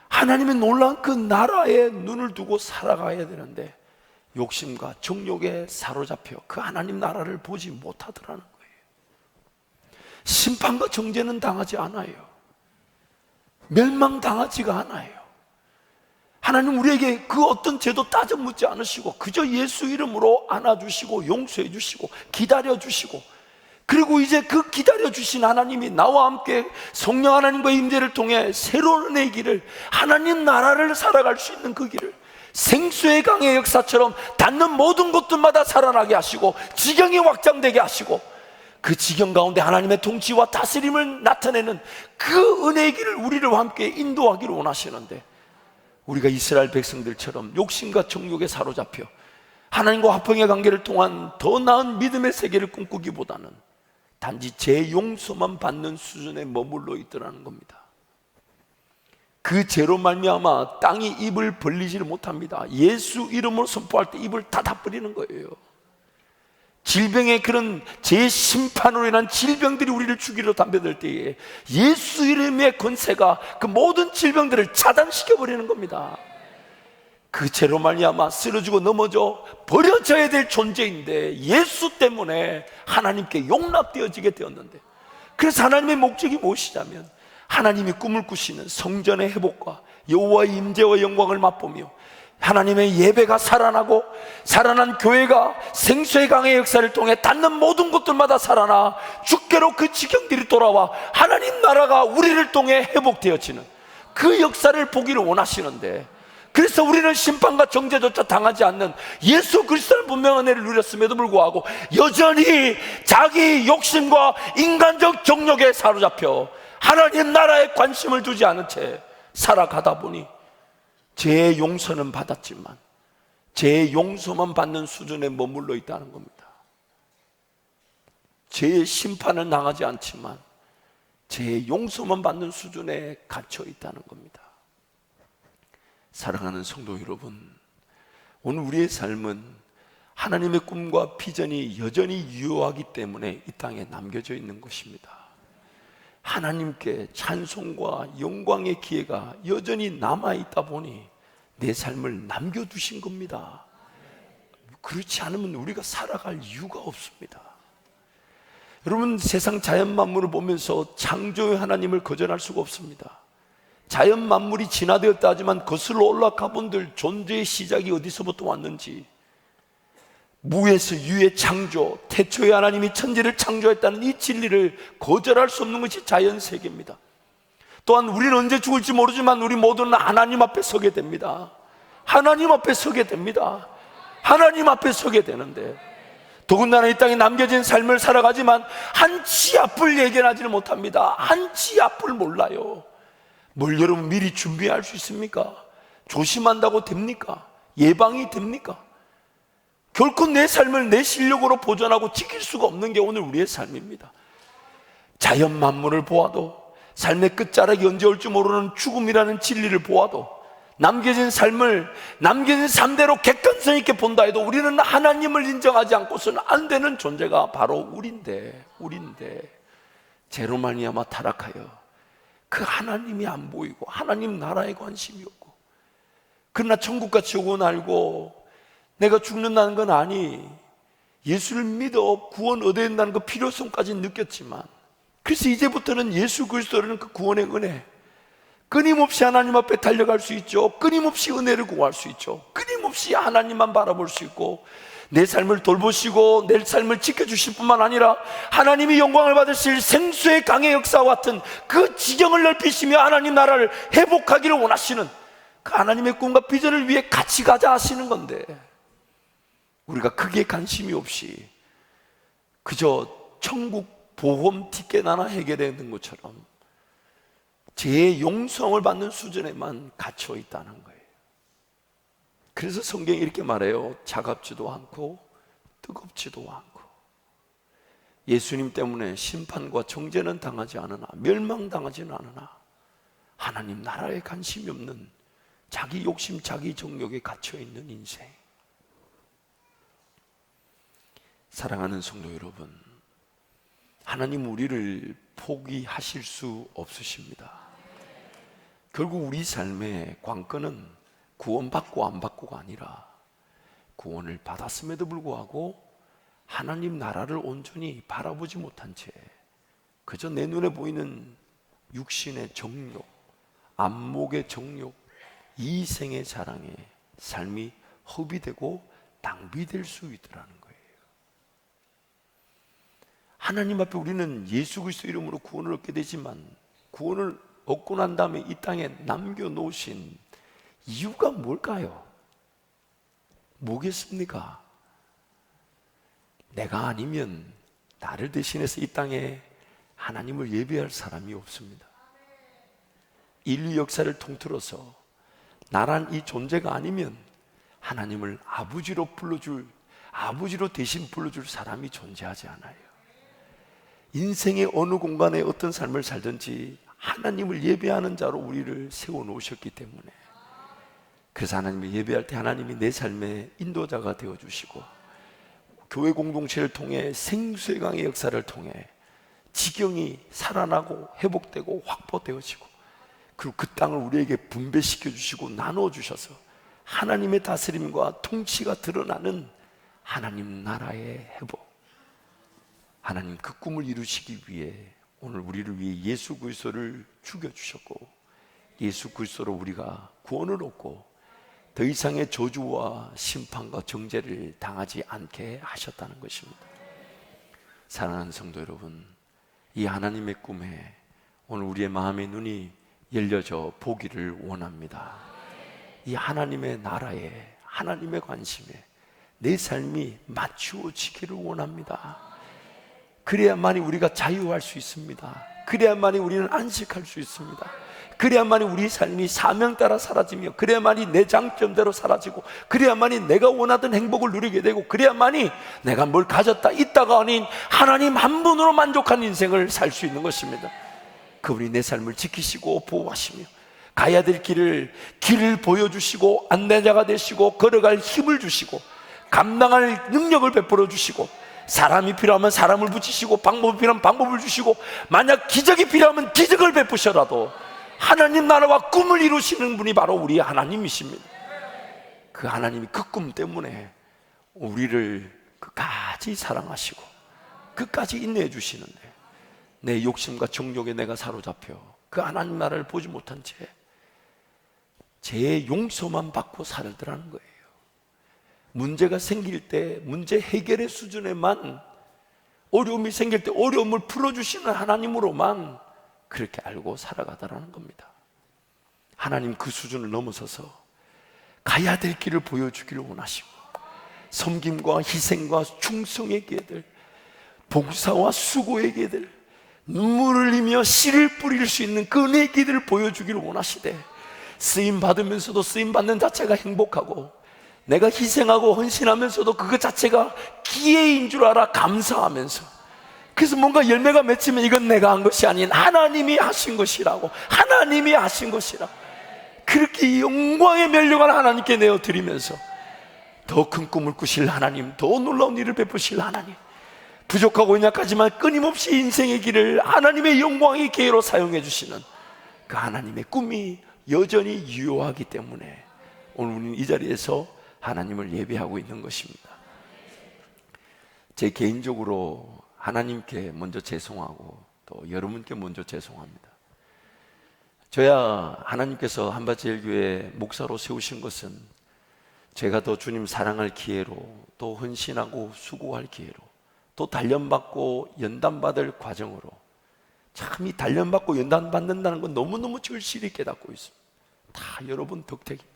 하나님의 놀라운 그 나라에 눈을 두고 살아가야 되는데 욕심과 정욕에 사로잡혀 그 하나님 나라를 보지 못하더라는 거예요. 심판과 정죄는 당하지 않아요. 멸망당하지가 않아요. 하나님 우리에게 그 어떤 죄도 따져 묻지 않으시고 그저 예수 이름으로 안아주시고 용서해 주시고 기다려 주시고 그리고 이제 그 기다려주신 하나님이 나와 함께 성령 하나님과의 임재를 통해 새로운 은혜의 길을, 하나님 나라를 살아갈 수 있는 그 길을 생수의 강의 역사처럼 닿는 모든 곳들마다 살아나게 하시고 지경이 확장되게 하시고 그 지경 가운데 하나님의 통치와 다스림을 나타내는 그 은혜의 길을 우리를 함께 인도하기를 원하시는데, 우리가 이스라엘 백성들처럼 욕심과 정욕에 사로잡혀 하나님과 화평의 관계를 통한 더 나은 믿음의 세계를 꿈꾸기보다는 단지 제 용서만 받는 수준에 머물러 있더라는 겁니다. 그 죄로 말미암아 땅이 입을 벌리지를 못합니다. 예수 이름으로 선포할 때 입을 닫아버리는 거예요. 질병의 그런 제 심판으로 인한 질병들이 우리를 죽이려 담배들 때에 예수 이름의 권세가 그 모든 질병들을 차단시켜버리는 겁니다. 그 죄로 말미암아 쓰러지고 넘어져 버려져야 될 존재인데 예수 때문에 하나님께 용납되어지게 되었는데, 그래서 하나님의 목적이 무엇이냐면 하나님이 꿈을 꾸시는 성전의 회복과 여호와의 임재와 영광을 맛보며 하나님의 예배가 살아나고 살아난 교회가 생수의 강의 역사를 통해 닿는 모든 곳들마다 살아나 주께로 그 지경들이 돌아와 하나님 나라가 우리를 통해 회복되어지는 그 역사를 보기를 원하시는데, 그래서 우리는 심판과 정죄조차 당하지 않는 예수 그리스도의 분명한 은혜를 누렸음에도 불구하고 여전히 자기 욕심과 인간적 정욕에 사로잡혀 하나님 나라에 관심을 두지 않은 채 살아가다 보니 죄의 용서는 받았지만 죄의 용서만 받는 수준에 머물러 있다는 겁니다. 죄의 심판은 당하지 않지만 죄의 용서만 받는 수준에 갇혀 있다는 겁니다. 사랑하는 성도 여러분, 오늘 우리의 삶은 하나님의 꿈과 비전이 여전히 유효하기 때문에 이 땅에 남겨져 있는 것입니다. 하나님께 찬송과 영광의 기회가 여전히 남아있다 보니 내 삶을 남겨두신 겁니다. 그렇지 않으면 우리가 살아갈 이유가 없습니다. 여러분, 세상 자연 만물을 보면서 창조의 하나님을 거절할 수가 없습니다. 자연 만물이 진화되었다 하지만 거슬러 올라가 본들 존재의 시작이 어디서부터 왔는지, 무에서 유의 창조, 태초의 하나님이 천지를 창조했다는 이 진리를 거절할 수 없는 것이 자연 세계입니다. 또한 우리는 언제 죽을지 모르지만 우리 모두는 하나님 앞에 서게 됩니다. 하나님 앞에 서게 됩니다. 하나님 앞에 서게 되는데, 더군다나 이 땅에 남겨진 삶을 살아가지만 한 치 앞을 예견하지는 못합니다. 한 치 앞을 몰라요. 뭘 여러분 미리 준비할 수 있습니까? 조심한다고 됩니까? 예방이 됩니까? 결코 내 삶을 내 실력으로 보존하고 지킬 수가 없는 게 오늘 우리의 삶입니다. 자연 만물을 보아도, 삶의 끝자락이 언제 올지 모르는 죽음이라는 진리를 보아도, 남겨진 삶을 남겨진 삶대로 객관성 있게 본다 해도 우리는 하나님을 인정하지 않고서는 안 되는 존재가 바로 우리인데 죄로 말미암아 타락하여 그 하나님이 안 보이고 하나님 나라에 관심이 없고, 그러나 천국과 지옥은 알고 내가 죽는다는 건 아니, 예수를 믿어 구원 얻어야 된다는 그 필요성까지 느꼈지만, 그래서 이제부터는 예수 그리스도라는 그 구원의 은혜, 끊임없이 하나님 앞에 달려갈 수 있죠. 끊임없이 은혜를 구할 수 있죠. 끊임없이 하나님만 바라볼 수 있고, 내 삶을 돌보시고 내 삶을 지켜주실 뿐만 아니라 하나님이 영광을 받으실 생수의 강의 역사와 같은 그 지경을 넓히시며 하나님 나라를 회복하기를 원하시는 그 하나님의 꿈과 비전을 위해 같이 가자 하시는 건데, 우리가 크게 관심이 없이 그저 천국 보험 티켓 하나 해결되는 것처럼 죄의 용서를 받는 수준에만 갇혀 있다는 거예요. 그래서 성경이 이렇게 말해요. 차갑지도 않고 뜨겁지도 않고. 예수님 때문에 심판과 정죄는 당하지 않으나, 멸망당하지는 않으나, 하나님 나라에 관심이 없는 자기 욕심, 자기 정욕에 갇혀 있는 인생. 사랑하는 성도 여러분, 하나님 우리를 포기하실 수 없으십니다. 결국 우리 삶의 관건은 구원받고 안 받고가 아니라, 구원을 받았음에도 불구하고 하나님 나라를 온전히 바라보지 못한 채 그저 내 눈에 보이는 육신의 정욕, 안목의 정욕, 이생의 자랑에 삶이 허비되고 낭비될 수 있더라는 거예요. 하나님 앞에 우리는 예수 그리스도 이름으로 구원을 얻게 되지만, 구원을 얻고 난 다음에 이 땅에 남겨놓으신 이유가 뭘까요? 뭐겠습니까? 내가 아니면 나를 대신해서 이 땅에 하나님을 예배할 사람이 없습니다. 인류 역사를 통틀어서 나란 이 존재가 아니면 하나님을 아버지로 대신 불러줄 사람이 존재하지 않아요. 인생의 어느 공간에 어떤 삶을 살든지 하나님을 예배하는 자로 우리를 세워놓으셨기 때문에, 그래서 하나님을 예배할 때 하나님이 내 삶의 인도자가 되어주시고, 교회 공동체를 통해 생수의 강의 역사를 통해 지경이 살아나고 회복되고 확보되어지고, 그리고 그 땅을 우리에게 분배시켜 주시고 나누어 주셔서 하나님의 다스림과 통치가 드러나는 하나님 나라의 회복, 하나님 그 꿈을 이루시기 위해 오늘 우리를 위해 예수 그리스도를 죽여주셨고, 예수 그리스도로 우리가 구원을 얻고 더 이상의 저주와 심판과 정죄를 당하지 않게 하셨다는 것입니다. 사랑하는 성도 여러분, 이 하나님의 꿈에 오늘 우리의 마음의 눈이 열려져 보기를 원합니다. 이 하나님의 나라에, 하나님의 관심에 내 삶이 맞추어지기를 원합니다. 그래야만이 우리가 자유할 수 있습니다. 그래야만이 우리는 안식할 수 있습니다. 그래야만이 우리 삶이 사명 따라 사라지며, 그래야만이 내 장점대로 사라지고, 그래야만이 내가 원하던 행복을 누리게 되고, 그래야만이 내가 뭘 가졌다 있다가 아닌 하나님 한 분으로 만족한 인생을 살 수 있는 것입니다. 그분이 내 삶을 지키시고 보호하시며 가야 될 길을 보여주시고 안내자가 되시고 걸어갈 힘을 주시고 감당할 능력을 베풀어 주시고, 사람이 필요하면 사람을 붙이시고 방법이 필요하면 방법을 주시고, 만약 기적이 필요하면 기적을 베푸셔라도 하나님 나라와 꿈을 이루시는 분이 바로 우리 하나님이십니다. 그 하나님이 그 꿈 때문에 우리를 끝까지 사랑하시고 끝까지 인내해 주시는데, 내 욕심과 정욕에 내가 사로잡혀 그 하나님 나라를 보지 못한 채 제 용서만 받고 살더라는 거예요. 문제가 생길 때 문제 해결의 수준에만, 어려움이 생길 때 어려움을 풀어주시는 하나님으로만 그렇게 알고 살아가더라는 겁니다. 하나님 그 수준을 넘어서서 가야 될 길을 보여주기를 원하시고, 섬김과 희생과 충성의 길들, 봉사와 수고의 길들, 눈물을 흘리며 씨를 뿌릴 수 있는 그 은혜의 길들을 보여주기를 원하시되, 쓰임 받으면서도 쓰임 받는 자체가 행복하고, 내가 희생하고 헌신하면서도 그것 자체가 기회인 줄 알아 감사하면서, 그래서 뭔가 열매가 맺히면 이건 내가 한 것이 아닌 하나님이 하신 것이라고, 하나님이 하신 것이라, 그렇게 영광의 멸류관 하나님께 내어드리면서 더 큰 꿈을 꾸실 하나님, 더 놀라운 일을 베푸실 하나님, 부족하고 연약하지만 끊임없이 인생의 길을 하나님의 영광의 기회로 사용해 주시는 그 하나님의 꿈이 여전히 유효하기 때문에 오늘 우리는 이 자리에서 하나님을 예배하고 있는 것입니다. 제 개인적으로 하나님께 먼저 죄송하고 또 여러분께 먼저 죄송합니다. 저야 하나님께서 한밭제일교회 목사로 세우신 것은 제가 더 주님 사랑할 기회로, 또 헌신하고 수고할 기회로, 또 단련받고 연단받을 과정으로, 참 이 단련받고 연단받는다는 건 너무너무 절실히 깨닫고 있습니다. 다 여러분 덕택입니다.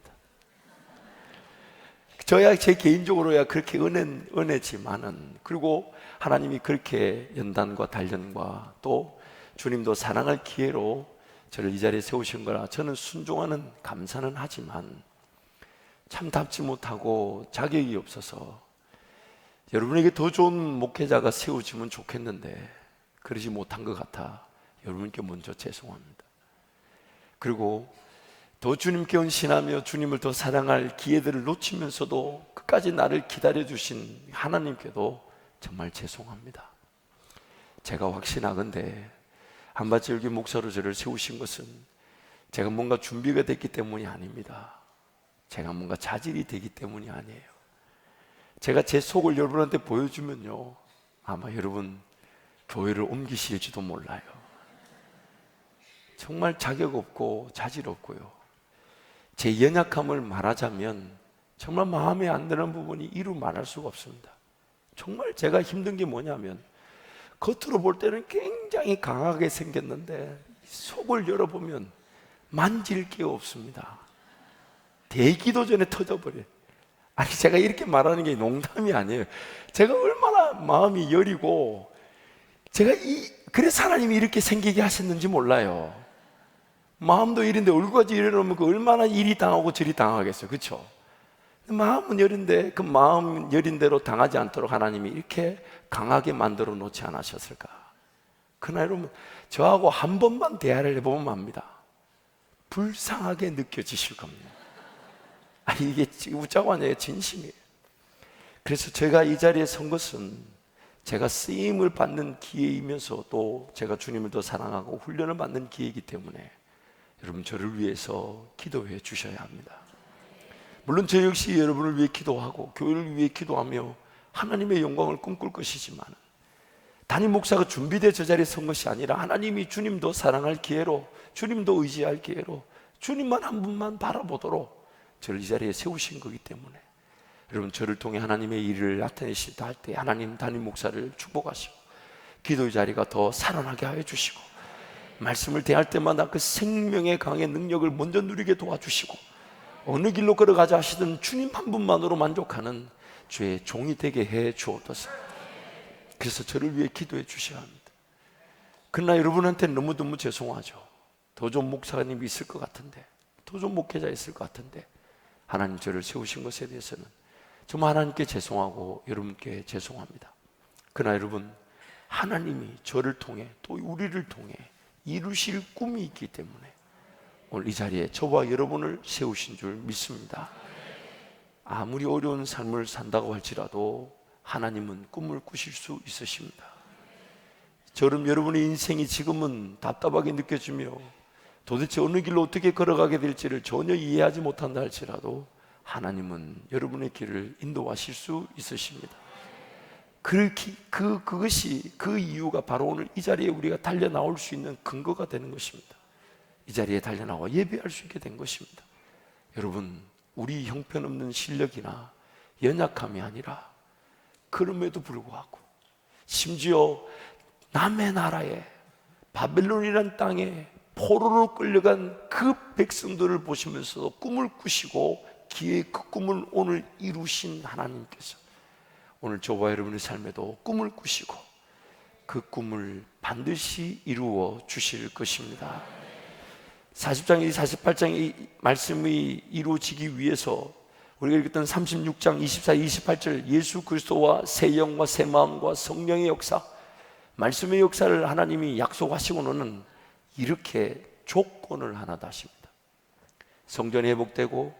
저야 제 개인적으로야 그렇게 은혜지만은, 그리고 하나님이 그렇게 연단과 단련과 또 주님도 사랑할 기회로 저를 이 자리에 세우신 거라 저는 순종하는 감사는 하지만 참 답지 못하고 자격이 없어서 여러분에게 더 좋은 목회자가 세워지면 좋겠는데 그러지 못한 것 같아 여러분께 먼저 죄송합니다. 그리고 더 주님께 헌신하며 주님을 더 사랑할 기회들을 놓치면서도 끝까지 나를 기다려주신 하나님께도 정말 죄송합니다. 제가 확신하건대 한밭제일교회 목사로 저를 세우신 것은 제가 뭔가 준비가 됐기 때문이 아닙니다. 제가 뭔가 자질이 되기 때문이 아니에요. 제가 제 속을 여러분한테 보여주면요, 아마 여러분 교회를 옮기실지도 몰라요. 정말 자격 없고 자질 없고요, 제 연약함을 말하자면 정말 마음에 안 드는 부분이 이루 말할 수가 없습니다. 정말 제가 힘든 게 뭐냐면 겉으로 볼 때는 굉장히 강하게 생겼는데 속을 열어보면 만질 게 없습니다. 대기도 전에 터져버려요. 아니, 제가 이렇게 말하는 게 농담이 아니에요. 제가 얼마나 마음이 여리고, 그래서 하나님이 이렇게 생기게 하셨는지 몰라요. 마음도 일인데 얼굴까지 이래놓으면 그 얼마나 이리 당하고 저리 당하겠어요. 그렇죠? 마음은 여린데 그 마음 여린 대로 당하지 않도록 하나님이 이렇게 강하게 만들어 놓지 않으셨을까? 그러나 여러분, 저하고 한 번만 대화를 해보면 압니다. 불쌍하게 느껴지실 겁니다. 이게 웃자고 아니에요. 진심이에요. 그래서 제가 이 자리에 선 것은 제가 쓰임을 받는 기회이면서 또 제가 주님을 더 사랑하고 훈련을 받는 기회이기 때문에 여러분, 저를 위해서 기도해 주셔야 합니다. 물론 저 역시 여러분을 위해 기도하고 교회를 위해 기도하며 하나님의 영광을 꿈꿀 것이지만, 담임 목사가 준비돼 저 자리에 선 것이 아니라 하나님이 주님도 사랑할 기회로, 주님도 의지할 기회로 주님만 한 분만 바라보도록 저를 이 자리에 세우신 거기 때문에 여러분, 저를 통해 하나님의 일을 나타내시다 할 때 하나님 담임 목사를 축복하시고 기도의 자리가 더 살아나게 하여 주시고 말씀을 대할 때마다 그 생명의 강의 능력을 먼저 누리게 도와주시고 어느 길로 걸어가자 하시든 주님 한 분만으로 만족하는 주의 종이 되게 해 주옵소서. 그래서 저를 위해 기도해 주셔야 합니다. 그러나 여러분한테는 너무너무 죄송하죠. 도전 목사님이 있을 것 같은데, 도전 목회자 있을 것 같은데 하나님 저를 세우신 것에 대해서는 정말 하나님께 죄송하고 여러분께 죄송합니다. 그러나 여러분, 하나님이 저를 통해 또 우리를 통해 이루실 꿈이 있기 때문에 오늘 이 자리에 저와 여러분을 세우신 줄 믿습니다. 아무리 어려운 삶을 산다고 할지라도 하나님은 꿈을 꾸실 수 있으십니다. 저는 여러분의 인생이 지금은 답답하게 느껴지며 도대체 어느 길로 어떻게 걸어가게 될지를 전혀 이해하지 못한다 할지라도 하나님은 여러분의 길을 인도하실 수 있으십니다. 그것이 그 이유가 바로 오늘 이 자리에 우리가 달려나올 수 있는 근거가 되는 것입니다. 이 자리에 달려나와 예배할 수 있게 된 것입니다. 여러분, 우리 형편없는 실력이나 연약함이 아니라 그럼에도 불구하고 심지어 남의 나라에 바벨론이란 땅에 포로로 끌려간 그 백성들을 보시면서 꿈을 꾸시고 기회의 그 꿈을 오늘 이루신 하나님께서 오늘 저와 여러분의 삶에도 꿈을 꾸시고 그 꿈을 반드시 이루어 주실 것입니다. 40장, 48장 이 말씀이 이루어지기 위해서 우리가 읽었던 36장 24, 28절 예수 그리스도와 새 영과 새 마음과 성령의 역사, 말씀의 역사를 하나님이 약속하시고는 이렇게 조건을 하나 다십니다. 성전이 회복되고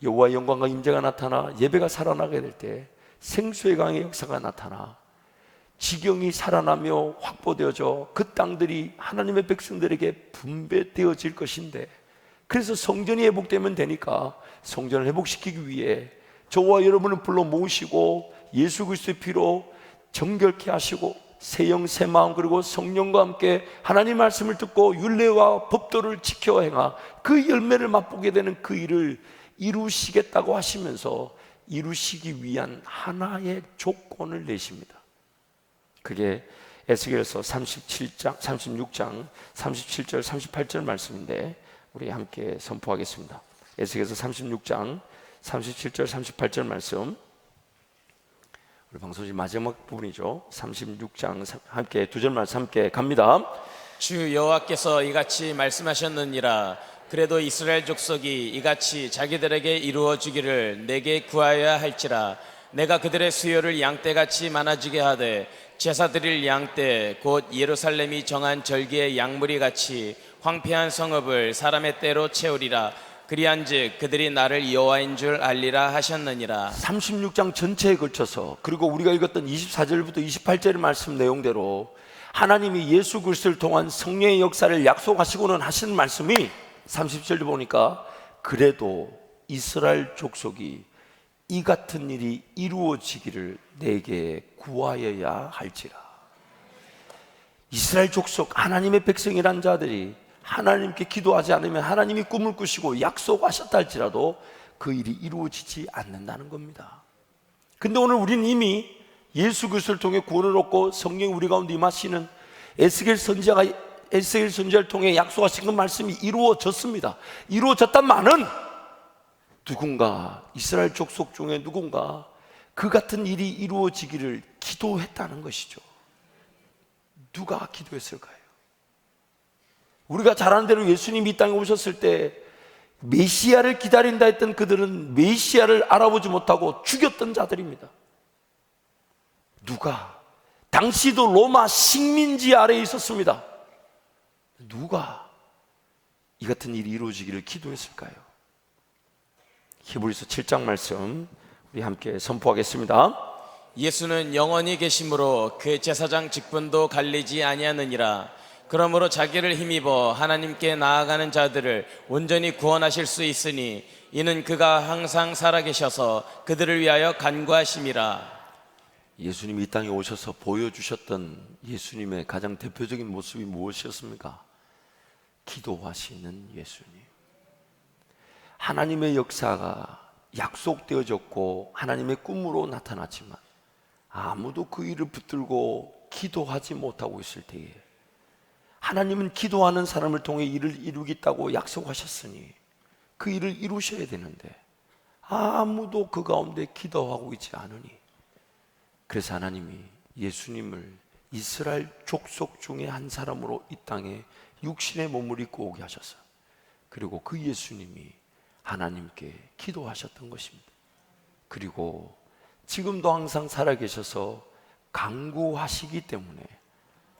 여호와의 영광과 임재가 나타나 예배가 살아나게 될 때 생수의 강의 역사가 나타나 지경이 살아나며 확보되어져 그 땅들이 하나님의 백성들에게 분배되어질 것인데, 그래서 성전이 회복되면 되니까 성전을 회복시키기 위해 저와 여러분을 불러 모으시고 예수 그리스도의 피로 정결케 하시고 새 영 새 마음 그리고 성령과 함께 하나님 말씀을 듣고 율례와 법도를 지켜 행하 그 열매를 맛보게 되는 그 일을 이루시겠다고 하시면서 이루시기 위한 하나의 조건을 내십니다. 그게 에스겔서 37장, 36장 37절 38절 말씀인데 우리 함께 선포하겠습니다. 에스겔서 36장 37절 38절 말씀, 우리 방송지 마지막 부분이죠. 36장 함께 두 절 말씀 함께 갑니다.
주 여호와께서 이같이 말씀하셨느니라. 그래도 이스라엘 족속이 이같이 자기들에게 이루어 주기를 내게 구하여야 할지라. 내가 그들의 수요를 양떼같이 많아지게 하되 제사 드릴 양떼 곧 예루살렘이 정한 절기의 양무리 같이 황폐한 성읍을 사람의 떼로 채우리라. 그리한즉 그들이 나를 여호와인 줄 알리라 하셨느니라.
36장 전체에 걸쳐서, 그리고 우리가 읽었던 24절부터 28절의 말씀 내용대로 하나님이 예수 그리스도를 통한 성령의 역사를 약속하시고는 하시는 말씀이 30절에 보니까 그래도 이스라엘 족속이 이 같은 일이 이루어지기를 내게 구하여야 할지라. 이스라엘 족속, 하나님의 백성이란 자들이 하나님께 기도하지 않으면 하나님이 꿈을 꾸시고 약속하셨다 할지라도 그 일이 이루어지지 않는다는 겁니다. 근데 오늘 우리는 이미 예수 그리스도를 통해 구원을 얻고 성령이 우리 가운데 임하시는 에스겔 선지자를 통해 약속하신 그 말씀이 이루어졌습니다. 이루어졌단말은 누군가, 이스라엘 족속 중에 누군가 그 같은 일이 이루어지기를 기도했다는 것이죠. 누가 기도했을까요? 우리가 잘 아는 대로 예수님이 이 땅에 오셨을 때 메시아를 기다린다 했던 그들은 메시아를 알아보지 못하고 죽였던 자들입니다. 누가? 당시도 로마 식민지 아래에 있었습니다. 누가 이 같은 일이 이루어지기를 기도했을까요? 히브리서 7장 말씀 우리 함께 선포하겠습니다.
예수는 영원히 계심으로 그 제사장 직분도 갈리지 아니하느니라. 그러므로 자기를 힘입어 하나님께 나아가는 자들을 온전히 구원하실 수 있으니 이는 그가 항상 살아계셔서 그들을 위하여 간구하심이라.
예수님이 이 땅에 오셔서 보여주셨던 예수님의 가장 대표적인 모습이 무엇이었습니까? 기도하시는 예수님. 하나님의 역사가 약속되어졌고 하나님의 꿈으로 나타났지만 아무도 그 일을 붙들고 기도하지 못하고 있을 때에 하나님은 기도하는 사람을 통해 일을 이루겠다고 약속하셨으니 그 일을 이루셔야 되는데 아무도 그 가운데 기도하고 있지 않으니, 그래서 하나님이 예수님을 이스라엘 족속 중에 한 사람으로 이 땅에 육신의 몸을 입고 오게 하셨어요. 그리고 그 예수님이 하나님께 기도하셨던 것입니다. 그리고 지금도 항상 살아계셔서 간구하시기 때문에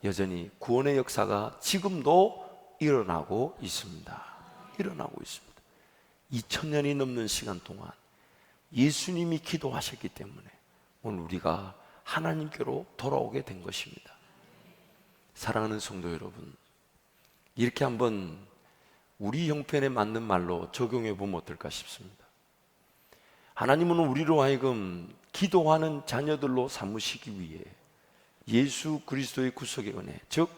여전히 구원의 역사가 지금도 일어나고 있습니다. 일어나고 있습니다. 2000년이 넘는 시간 동안 예수님이 기도하셨기 때문에 오늘 우리가 하나님께로 돌아오게 된 것입니다. 사랑하는 성도 여러분, 이렇게 한번 우리 형편에 맞는 말로 적용해 보면 어떨까 싶습니다. 하나님은 우리로 하여금 기도하는 자녀들로 삼으시기 위해 예수 그리스도의 구속의 은혜, 즉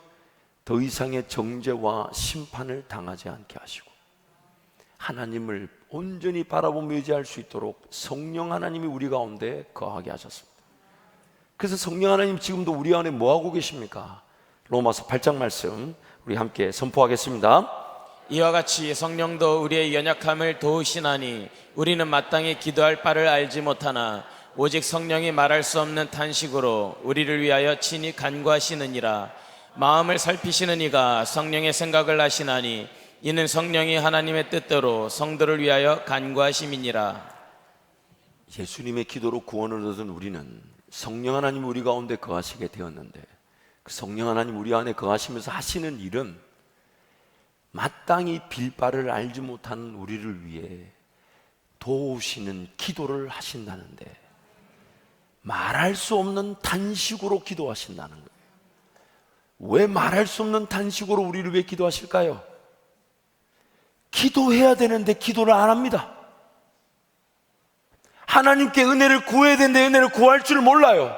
더 이상의 정죄와 심판을 당하지 않게 하시고 하나님을 온전히 바라보며 의지할 수 있도록 성령 하나님이 우리 가운데 거하게 하셨습니다. 그래서 성령 하나님 지금도 우리 안에 뭐하고 계십니까? 로마서 8장 말씀 우리 함께 선포하겠습니다.
이와 같이 성령도 우리의 연약함을 도우시나니 우리는 마땅히 기도할 바를 알지 못하나 오직 성령이 말할 수 없는 탄식으로 우리를 위하여 친히 간구하시느니라. 마음을 살피시는 이가 성령의 생각을 하시나니 이는 성령이 하나님의 뜻대로 성도를 위하여 간구하심이니라.
예수님의 기도로 구원을 얻은 우리는 성령 하나님 우리 가운데 거하시게 되었는데 그 성령 하나님 우리 안에 거하시면서 하시는 일은 마땅히 빌 바를 알지 못하는 우리를 위해 도우시는 기도를 하신다는데 말할 수 없는 단식으로 기도하신다는 거예요. 왜 말할 수 없는 단식으로 우리를 위해 기도하실까요? 기도해야 되는데 기도를 안 합니다. 하나님께 은혜를 구해야 되는데 은혜를 구할 줄 몰라요.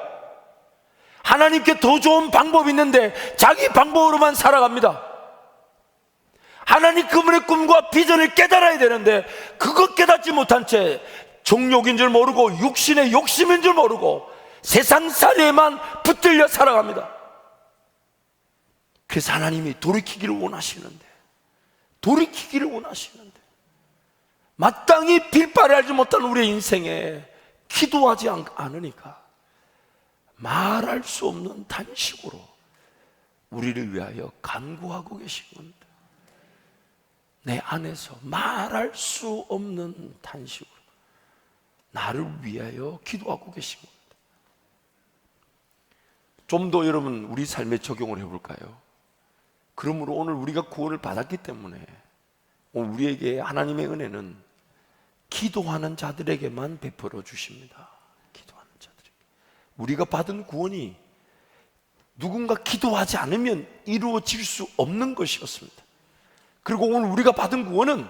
하나님께 더 좋은 방법이 있는데 자기 방법으로만 살아갑니다. 하나님 그분의 꿈과 비전을 깨달아야 되는데 그것 깨닫지 못한 채 정욕인 줄 모르고 육신의 욕심인 줄 모르고 세상살이에만 붙들려 살아갑니다. 그래서 하나님이 돌이키기를 원하시는데 마땅히 빌 바를 알지 못한 우리의 인생에 기도하지 않으니까 말할 수 없는 단식으로 우리를 위하여 간구하고 계신 겁니다. 내 안에서 말할 수 없는 단식으로 나를 위하여 기도하고 계신 겁니다. 좀 더 여러분 우리 삶에 적용을 해볼까요? 그러므로 오늘 우리가 구원을 받았기 때문에 오늘 우리에게 하나님의 은혜는 기도하는 자들에게만 베풀어 주십니다. 기도하는 자들에게. 우리가 받은 구원이 누군가 기도하지 않으면 이루어질 수 없는 것이었습니다. 그리고 오늘 우리가 받은 구원은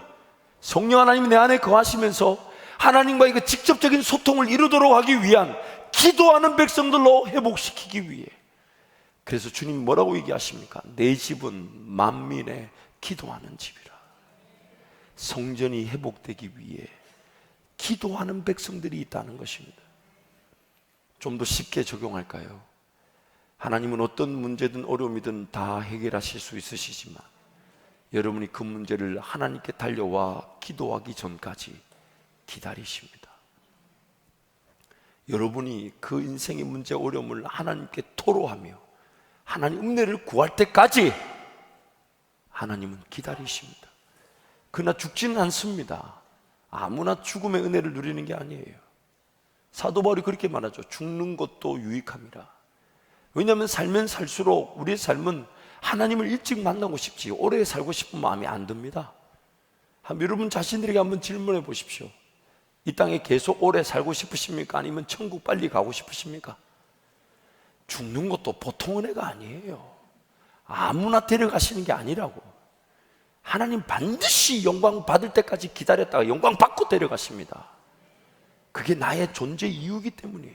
성령 하나님이 내 안에 거하시면서 하나님과의 그 직접적인 소통을 이루도록 하기 위한 기도하는 백성들로 회복시키기 위해. 그래서 주님 뭐라고 얘기하십니까? 내 집은 만민의 기도하는 집이라. 성전이 회복되기 위해 기도하는 백성들이 있다는 것입니다. 좀 더 쉽게 적용할까요? 하나님은 어떤 문제든 어려움이든 다 해결하실 수 있으시지만 여러분이 그 문제를 하나님께 달려와 기도하기 전까지 기다리십니다. 여러분이 그 인생의 문제 어려움을 하나님께 토로하며 하나님 은혜를 구할 때까지 하나님은 기다리십니다. 그러나 죽지는 않습니다. 아무나 죽음의 은혜를 누리는 게 아니에요. 사도 바울이 그렇게 말하죠. 죽는 것도 유익함이라. 왜냐하면 살면 살수록 우리의 삶은 하나님을 일찍 만나고 싶지 오래 살고 싶은 마음이 안 듭니다. 여러분 자신들에게 한번 질문해 보십시오. 이 땅에 계속 오래 살고 싶으십니까? 아니면 천국 빨리 가고 싶으십니까? 죽는 것도 보통 은혜가 아니에요. 아무나 데려가시는 게 아니라고. 하나님 반드시 영광 받을 때까지 기다렸다가 영광 받고 데려가십니다. 그게 나의 존재 이유이기 때문이에요.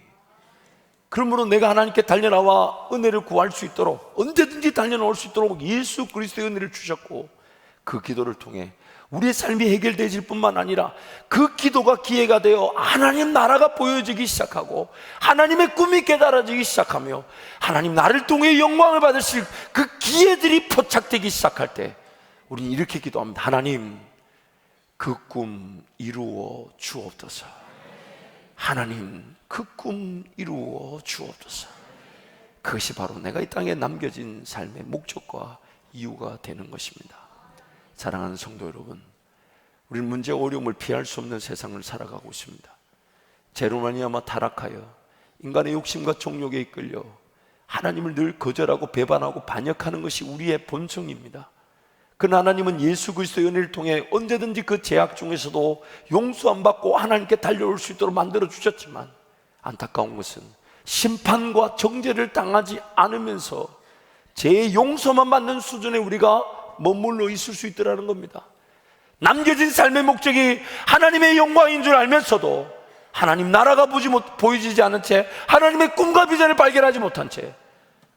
그러므로 내가 하나님께 달려나와 은혜를 구할 수 있도록 언제든지 달려나올 수 있도록 예수 그리스도의 은혜를 주셨고, 그 기도를 통해 우리의 삶이 해결되질 뿐만 아니라 그 기도가 기회가 되어 하나님 나라가 보여지기 시작하고 하나님의 꿈이 깨달아지기 시작하며 하나님 나를 통해 영광을 받으실 그 기회들이 포착되기 시작할 때 우리는 이렇게 기도합니다. 하나님, 그 꿈 이루어 주옵소서. 하나님, 그 꿈 이루어 주옵소서. 그것이 바로 내가 이 땅에 남겨진 삶의 목적과 이유가 되는 것입니다. 사랑하는 성도 여러분, 우리는 문제 어려움을 피할 수 없는 세상을 살아가고 있습니다. 죄로 말미암아 타락하여 인간의 욕심과 정욕에 이끌려 하나님을 늘 거절하고 배반하고 반역하는 것이 우리의 본성입니다. 그러나 하나님은 예수 그리스도의 은혜를 통해 언제든지 그 죄악 중에서도 용서 안 받고 하나님께 달려올 수 있도록 만들어 주셨지만, 안타까운 것은 심판과 정죄를 당하지 않으면서 죄의 용서만 받는 수준에 우리가 머물러 있을 수 있더라는 겁니다. 남겨진 삶의 목적이 하나님의 영광인 줄 알면서도 하나님 나라가 보여지지 않은 채 하나님의 꿈과 비전을 발견하지 못한 채,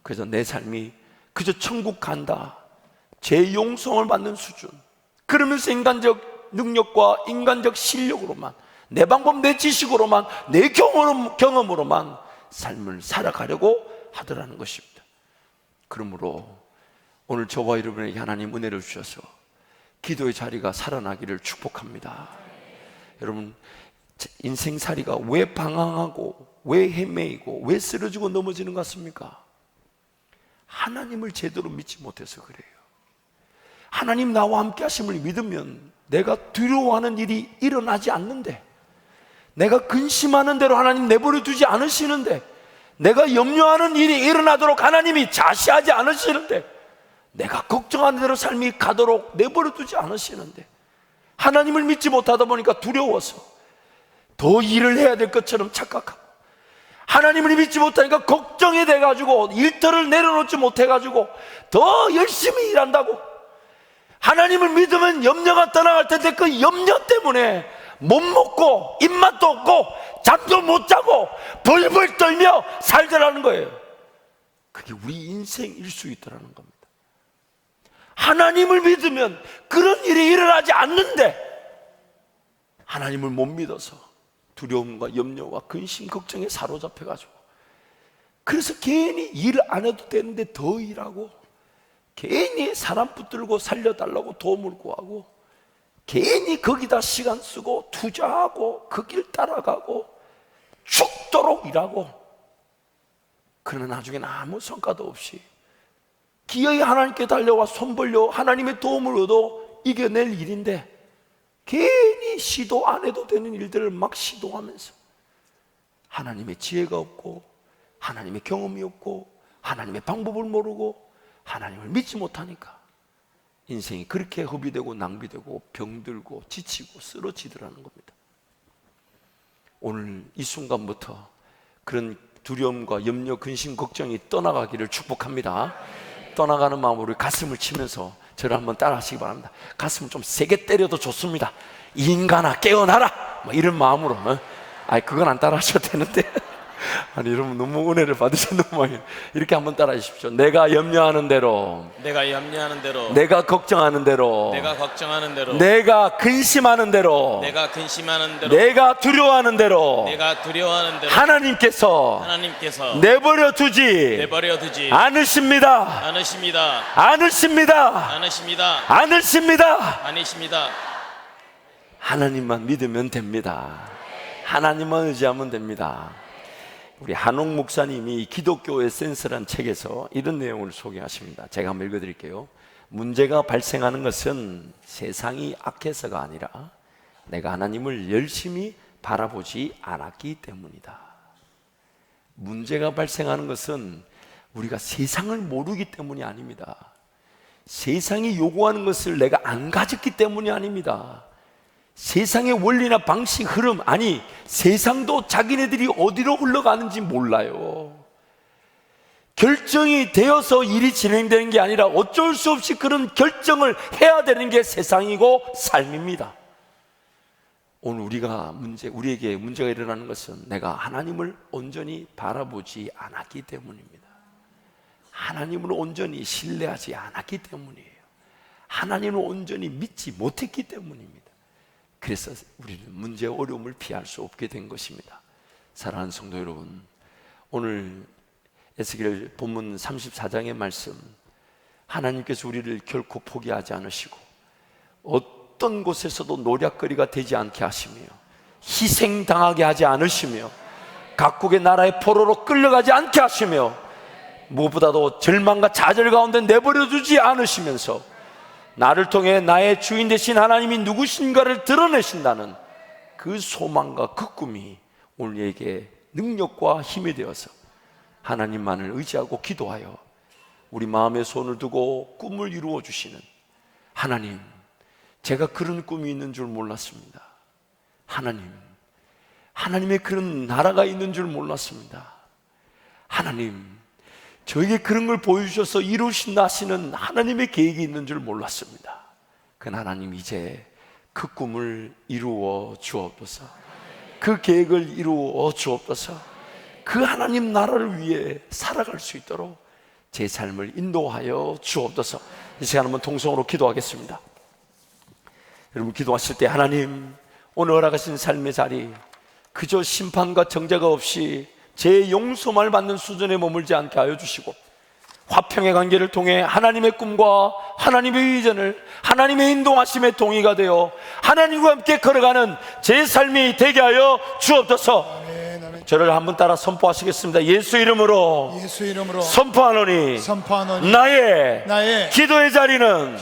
그래서 내 삶이 그저 천국 간다, 죄 용서를 받는 수준, 그러면서 인간적 능력과 인간적 실력으로만, 내 방법, 내 지식으로만, 내 경험으로만 삶을 살아가려고 하더라는 것입니다. 그러므로 오늘 저와 여러분에게 하나님 은혜를 주셔서 기도의 자리가 살아나기를 축복합니다. 여러분, 인생살이가 왜 방황하고 왜 헤매이고 왜 쓰러지고 넘어지는 것 같습니까? 하나님을 제대로 믿지 못해서 그래요. 하나님 나와 함께 하심을 믿으면 내가 두려워하는 일이 일어나지 않는데, 내가 근심하는 대로 하나님 내버려 두지 않으시는데, 내가 염려하는 일이 일어나도록 하나님이 자시하지 않으시는데, 내가 걱정하는 대로 삶이 가도록 내버려 두지 않으시는데, 하나님을 믿지 못하다 보니까 두려워서 더 일을 해야 될 것처럼 착각하고, 하나님을 믿지 못하니까 걱정이 돼가지고 일터를 내려놓지 못해가지고 더 열심히 일한다고. 하나님을 믿으면 염려가 떠나갈 텐데 그 염려 때문에 못 먹고 입맛도 없고 잠도 못 자고 벌벌 떨며 살더라는 거예요. 그게 우리 인생일 수 있더라는 겁니다. 하나님을 믿으면 그런 일이 일어나지 않는데, 하나님을 못 믿어서 두려움과 염려와 근심, 걱정에 사로잡혀가지고, 그래서 괜히 일 안 해도 되는데 더 일하고, 괜히 사람 붙들고 살려달라고 도움을 구하고, 괜히 거기다 시간 쓰고 투자하고 그 길 따라가고 죽도록 일하고, 그러나 나중에는 아무 성과도 없이 기어이 하나님께 달려와 손 벌려 하나님의 도움을 얻어 이겨낼 일인데, 괜히 시도 안 해도 되는 일들을 막 시도하면서 하나님의 지혜가 없고 하나님의 경험이 없고 하나님의 방법을 모르고 하나님을 믿지 못하니까 인생이 그렇게 허비되고 낭비되고 병들고 지치고 쓰러지더라는 겁니다. 오늘 이 순간부터 그런 두려움과 염려, 근심, 걱정이 떠나가기를 축복합니다. 떠나가는 마음으로 가슴을 치면서 저를 한번 따라 하시기 바랍니다. 가슴을 좀 세게 때려도 좋습니다. 이 인간아 깨어나라, 뭐 이런 마음으로. 그건 안 따라 하셔도 되는데 아니 여러분 너무 은혜를 받으셨는 모양이에요. 이렇게 한번 따라해 주십시오. 내가 염려하는 대로,
내가 염려하는 대로,
내가 걱정하는 대로,
내가 걱정하는 대로,
내가 근심하는 대로,
내가 근심하는 대로,
내가 두려워하는 대로
내가 두려워하는 대로
하나님께서 내버려 두지
내버려 두지
않으십니다.
않으십니다.
않으십니다.
않으십니다.
않으십니다.
아니십니다.
하나님만 믿으면 됩니다. 하나님만 의지하면 됩니다. 우리 한옥 목사님이 기독교의 센스란 책에서 이런 내용을 소개하십니다. 제가 한번 읽어드릴게요. 문제가 발생하는 것은 세상이 악해서가 아니라 내가 하나님을 열심히 바라보지 않았기 때문이다. 문제가 발생하는 것은 우리가 세상을 모르기 때문이 아닙니다. 세상이 요구하는 것을 내가 안 가졌기 때문이 아닙니다. 세상의 원리나 방식, 흐름, 아니 세상도 자기네들이 어디로 흘러가는지 몰라요. 결정이 되어서 일이 진행되는 게 아니라 어쩔 수 없이 그런 결정을 해야 되는 게 세상이고 삶입니다. 오늘 우리에게 문제가 일어나는 것은 내가 하나님을 온전히 바라보지 않았기 때문입니다. 하나님을 온전히 신뢰하지 않았기 때문이에요. 하나님을 온전히 믿지 못했기 때문입니다. 그래서 우리는 문제와 어려움을 피할 수 없게 된 것입니다. 사랑하는 성도 여러분, 오늘 에스겔 본문 34장의 말씀, 하나님께서 우리를 결코 포기하지 않으시고 어떤 곳에서도 노략거리가 되지 않게 하시며 희생당하게 하지 않으시며 각국의 나라의 포로로 끌려가지 않게 하시며 무엇보다도 절망과 좌절 가운데 내버려 두지 않으시면서 나를 통해 나의 주인 되신 하나님이 누구신가를 드러내신다는 그 소망과 그 꿈이 오늘 우리에게 능력과 힘이 되어서 하나님만을 의지하고 기도하여 우리 마음에 손을 두고 꿈을 이루어 주시는 하나님, 제가 그런 꿈이 있는 줄 몰랐습니다. 하나님의 그런 나라가 있는 줄 몰랐습니다. 하나님, 저에게 그런 걸 보여주셔서 이루신다 하시는 하나님의 계획이 있는 줄 몰랐습니다. 그 하나님, 이제 그 꿈을 이루어 주옵소서. 그 계획을 이루어 주옵소서. 그 하나님 나라를 위해 살아갈 수 있도록 제 삶을 인도하여 주옵소서. 이 시간 한번 통성으로 기도하겠습니다. 여러분, 기도하실 때 하나님, 오늘 허락하신 삶의 자리 그저 심판과 정죄가 없이 제 용서만 받는 수준에 머물지 않게 하여 주시고 화평의 관계를 통해 하나님의 꿈과 하나님의 비전을 하나님의 인도하심에 동의가 되어 하나님과 함께 걸어가는 제 삶이 되게 하여 주옵소서. 저를 한번 따라 선포하시겠습니다. 예수 이름으로 선포하노니 나의 기도의 자리는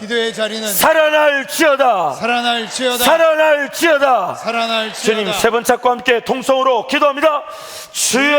살아날지어다. 주님, 세 번 찾고 함께 통성으로 기도합니다. 주여.